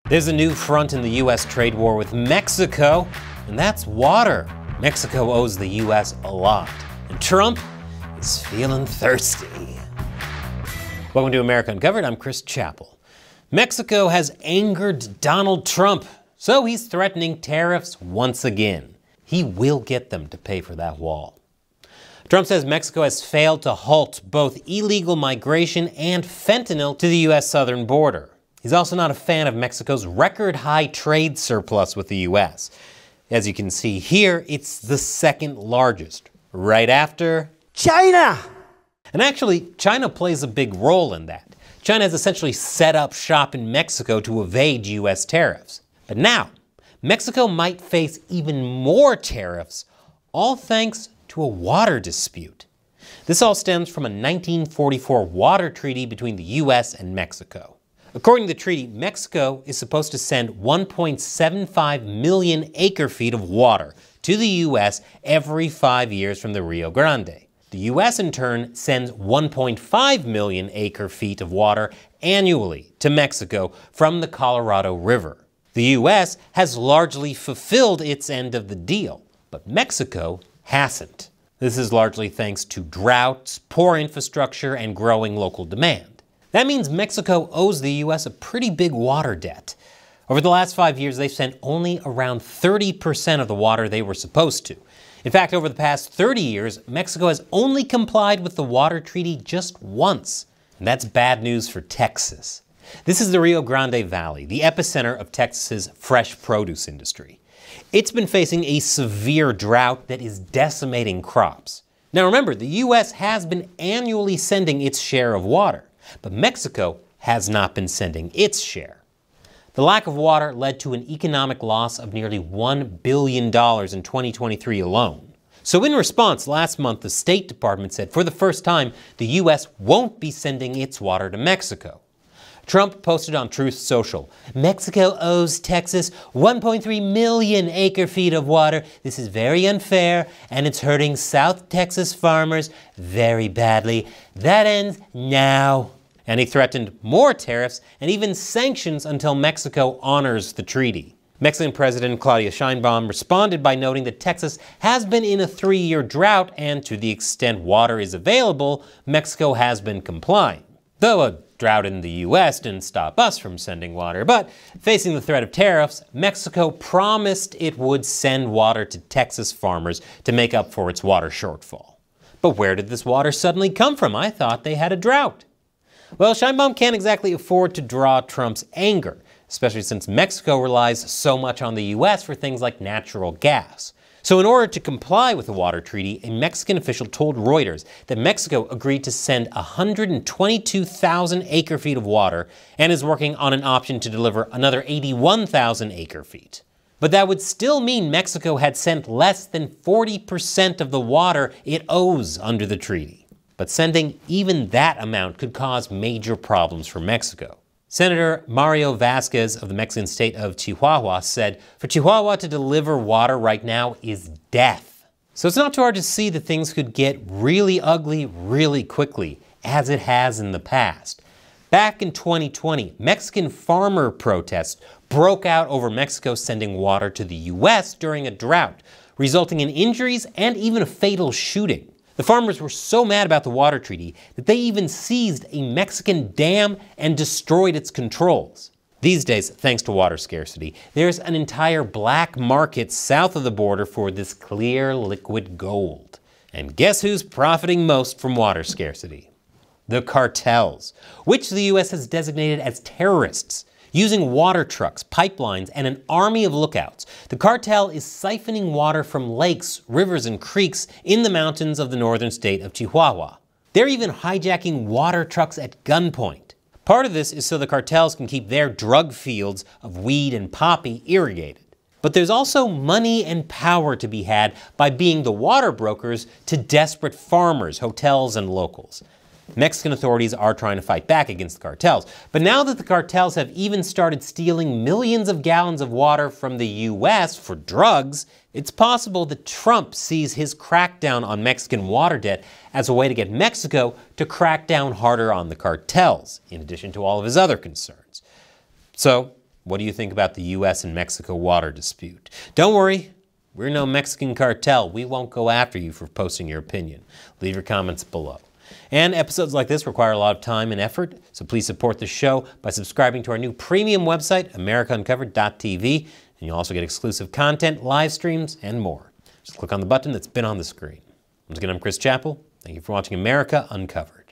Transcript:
There's a new front in the U.S. trade war with Mexico, and that's water. Mexico owes the U.S. a lot, and Trump is feeling thirsty. Welcome to America Uncovered. I'm Chris Chappell. Mexico has angered Donald Trump, so he's threatening tariffs once again. He will get them to pay for that wall. Trump says Mexico has failed to halt both illegal migration and fentanyl to the U.S. southern border. He's also not a fan of Mexico's record-high trade surplus with the U.S. As you can see here, it's the second largest, right after China. And actually, China plays a big role in that. China has essentially set up shop in Mexico to evade U.S. tariffs. But now, Mexico might face even more tariffs, all thanks to a water dispute. This all stems from a 1944 water treaty between the U.S. and Mexico. According to the treaty, Mexico is supposed to send 1.75 million acre-feet of water to the U.S. every 5 years from the Rio Grande. The U.S. in turn sends 1.5 million acre-feet of water annually to Mexico from the Colorado River. The U.S. has largely fulfilled its end of the deal, but Mexico hasn't. This is largely thanks to droughts, poor infrastructure, and growing local demand. That means Mexico owes the U.S. a pretty big water debt. Over the last 5 years, they've sent only around 30% of the water they were supposed to. In fact, over the past 30 years, Mexico has only complied with the water treaty just once. And that's bad news for Texas. This is the Rio Grande Valley, the epicenter of Texas's fresh produce industry. It's been facing a severe drought that is decimating crops. Now remember, the U.S. has been annually sending its share of water, but Mexico has not been sending its share. The lack of water led to an economic loss of nearly $1 billion in 2023 alone. So in response, last month the State Department said for the first time the U.S. won't be sending its water to Mexico. Trump posted on Truth Social, "Mexico owes Texas 1.3 million acre-feet of water. This is very unfair, and it's hurting South Texas farmers very badly. That ends now." And he threatened more tariffs and even sanctions until Mexico honors the treaty. Mexican President Claudia Sheinbaum responded by noting that Texas has been in a 3-year drought, and to the extent water is available, Mexico has been complying. Though a drought in the U.S. didn't stop us from sending water, but facing the threat of tariffs, Mexico promised it would send water to Texas farmers to make up for its water shortfall. But where did this water suddenly come from? I thought they had a drought. Well, Sheinbaum can't exactly afford to draw Trump's anger, especially since Mexico relies so much on the U.S. for things like natural gas. So in order to comply with the water treaty, a Mexican official told Reuters that Mexico agreed to send 122,000 acre-feet of water and is working on an option to deliver another 81,000 acre-feet. But that would still mean Mexico had sent less than 40% of the water it owes under the treaty. But sending even that amount could cause major problems for Mexico. Senator Mario Vasquez of the Mexican state of Chihuahua said, "For Chihuahua to deliver water right now is death." So it's not too hard to see that things could get really ugly really quickly, as it has in the past. Back in 2020, Mexican farmer protests broke out over Mexico sending water to the U.S. during a drought, resulting in injuries and even a fatal shooting. The farmers were so mad about the water treaty that they even seized a Mexican dam and destroyed its controls. These days, thanks to water scarcity, there's an entire black market south of the border for this clear liquid gold. And guess who's profiting most from water scarcity? The cartels, which the U.S. has designated as terrorists. Using water trucks, pipelines, and an army of lookouts, the cartel is siphoning water from lakes, rivers, and creeks in the mountains of the northern state of Chihuahua. They're even hijacking water trucks at gunpoint. Part of this is so the cartels can keep their drug fields of weed and poppy irrigated. But there's also money and power to be had by being the water brokers to desperate farmers, hotels, and locals. Mexican authorities are trying to fight back against the cartels. But now that the cartels have even started stealing millions of gallons of water from the U.S. for drugs, it's possible that Trump sees his crackdown on Mexican water debt as a way to get Mexico to crack down harder on the cartels, in addition to all of his other concerns. So, What do you think about the U.S. and Mexico water dispute? Don't worry, we're no Mexican cartel. We won't go after you for posting your opinion. Leave your comments below. And episodes like this require a lot of time and effort, so please support the show by subscribing to our new premium website, americauncovered.tv, and you'll also get exclusive content, live streams, and more. Just click on the button that's been on the screen. Once again, I'm Chris Chappell. Thank you for watching America Uncovered.